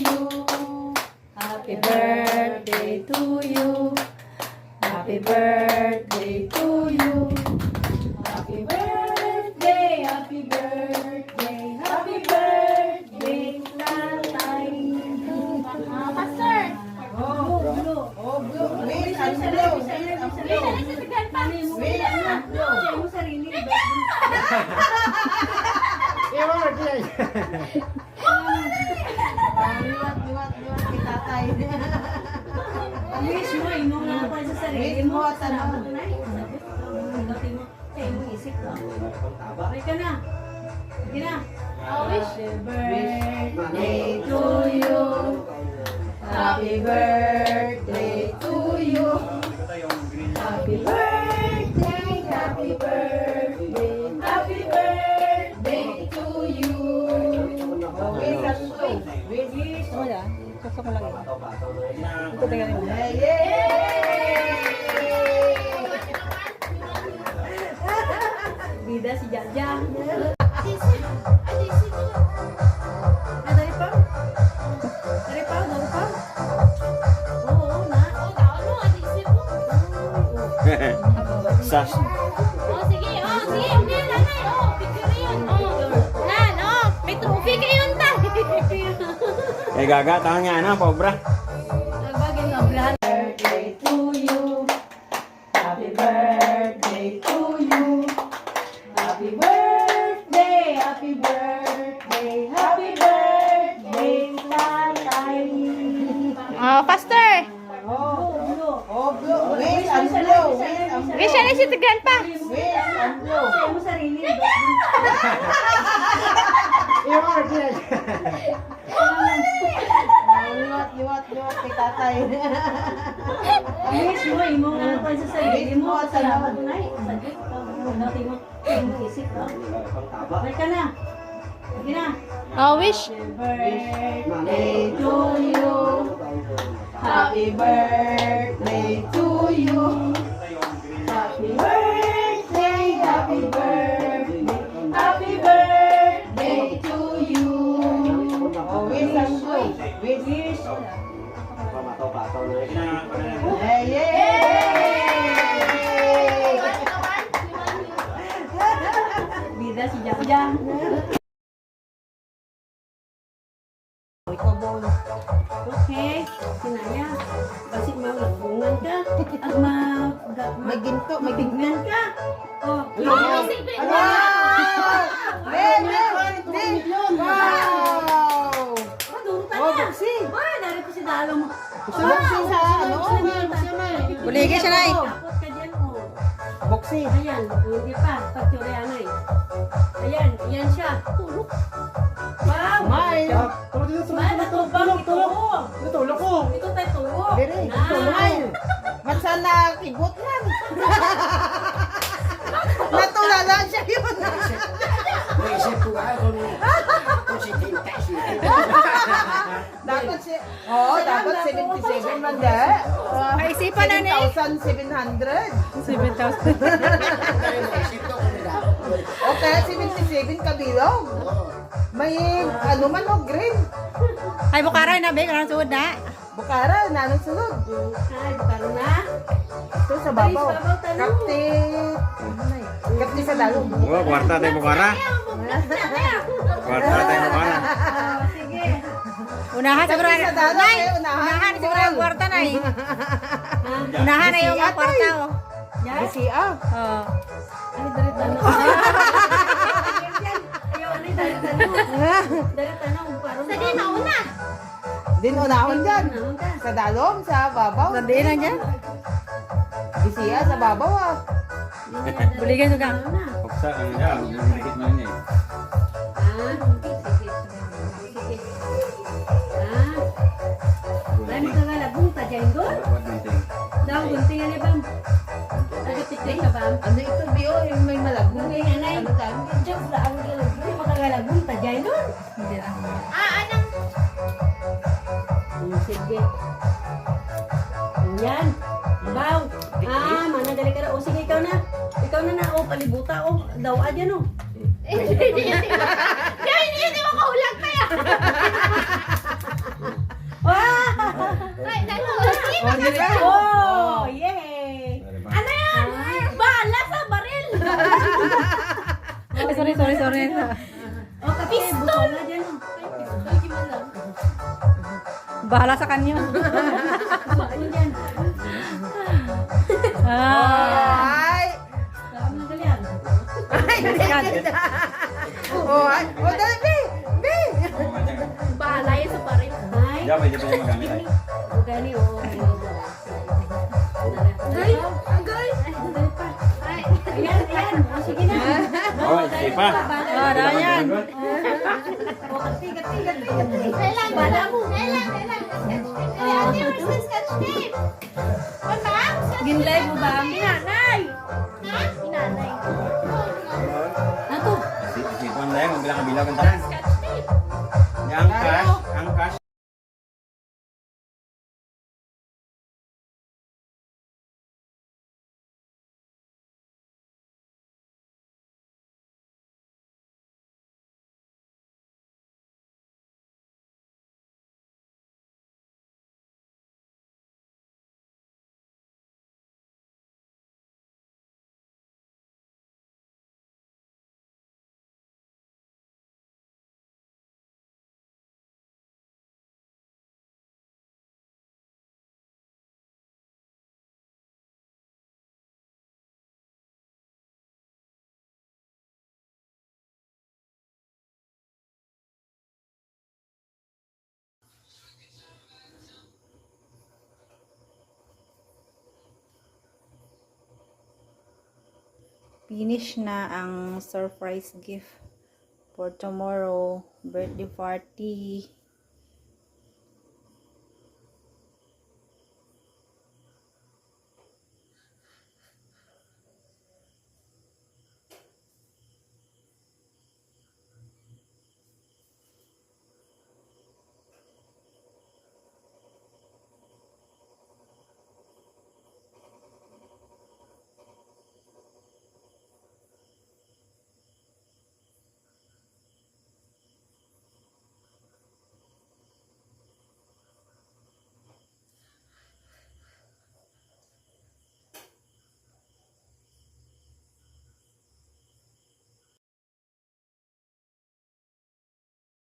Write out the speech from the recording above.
you. Happy birthday to you. Happy birthday to you. Happy birthday, happy birthday, happy birthday, Tatay. Pastor! Wait, ang blow. Wait, ang blow. Liwat kay tatay. Wish mo, imo nga pa sa sarili Wish mo, tanong. Isip mo. Okay ka na. Sige na. Wish. Happy birthday to you. Happy birthday to you. Happy birthday, happy birthday, happy birthday to you. Wait, ang blow. Wait, Oh, ya. Sasok ko lang yun. Ito tayo rin. Bida si Jaja. Dari pa? Dari pa? Dari pa? Oo, na. Sas. Sige, hindi, nanay, picture yun. Nan, may trophy kayo ta. Eh gaga, tangan nga na, pobra. Nagbagay ng oblahan. Birthday to you. Happy birthday to you. Happy birthday, happy birthday, happy birthday, Tatay. Pastor! Oh, blow. Wait, ang blow. Wait, ang blow. Wish na si Grandpa. Wait, ang blow. Sa'yo mo sarili. Liwat kay tatay. Wish mo, imo nga pa sa sarili mo. Wish mo, Salamat tanong. na eh. Saglit ka. Dati mo, isip ka. Okay ka na. Sige na. Wish. Happy birthday to you. Happy birthday to you. Happy birthday, happy birthday, happy birthday to you. Oh, wait, ang blow. Wait, Wish. Bida si Jaja. Ikaw bol. Okay. Sinaya. Basit mo lagbungan ka. At May ginto, may matignan ka. Oh. Wow! Wow! Maduro ka Oh, na. buksi. Ay, dari ko si Dalo mo. Buksi sa ano? Buligi siya na eh. Takot ka dyan oh. Buksi. Ayan, hindi pa. Pagturiana eh. Ayan, yan siya. Tulog. Wow! May. May natubang ito. Natulog ko. Ito tayo tulog. Dire, tulay. Ba't sana kibot yan? Natulala siya yun. Naisip ko nga kung si Tinta siya. Dapat si... Oo, dapat 77 man de. Kaisipan na ni. 7,700. 7,000. Naisip ko kung Okay, 77 kabilog. May ano man o green. Ay, bukara na, be. Karang suod na. Bukara, nanong sunod. Ay, bukaro na. Ito sa babaw. Ay, sa babaw, tanong. Kapti. Kapti sa dalong. Oh, kwarta tayo bukara. Kwarta tayo bukara. Oh, sige. Unahan siguro. Kapti sa dalong. Nay, Unahan unahan siguro bukal. yung kwarta na eh. Unahan na yung mga kwarta, oh. Yan. BCA. Oh. Ay, dari tanong. Ayaw, ano, dari tanong. Dari tanong. Sige, nauna. Din unahon dyan. Sa dalong, sa babaw. Sa diin lang dyan. BCA sa babaw ah. Buligan ka. Pagsa, ano niya, higit na niya eh. Ay, magkagalabong ta dyan doon. What do you think? Daw, guntingan ni Bam. Nagatiktik ka, Bam. Ano ito, Bio? Yung may malabong. Guntingan ay. Ano tayo? Diyan, sa ang galabong. Magkagalabong ta dyan doon. Hindi lang. Anong? Sige. Yan. Baw. Manadali ka na. O, sige, ikaw na. Ikaw na na. O, palibuta. O, daw, adyan o. Hindi yun, di ba? Hindi yun, di ba kaulag na yan? Oh, di ba? Oh, yay! Ano yan? Bala sa baril. Ay, sorry. Oh, kapit, buto na dyan. Bahala sa kanyo. Ano dyan? Ay! Saan na dyan? Oh, ay. Oh, dali, be! Be! Bala yan sa baril. Ay, Diyan, pwede pa niya magamit ay. gani, oh. Agay. Agay. Ayan. Oh, sige na. Oh, sige pa. Oh, Ryan. Oh, kati. Kailan? Bala mo. Kailan? Ate, where's the sketch tape? Ma'am? Ginlay mo ba? Inanay. Ha? Inanay. Ato. Sipon na yan, magbilang kabilang ang tanan. Sketch tape. Ang cash. Finish na ang surprise gift for tomorrow birthday party.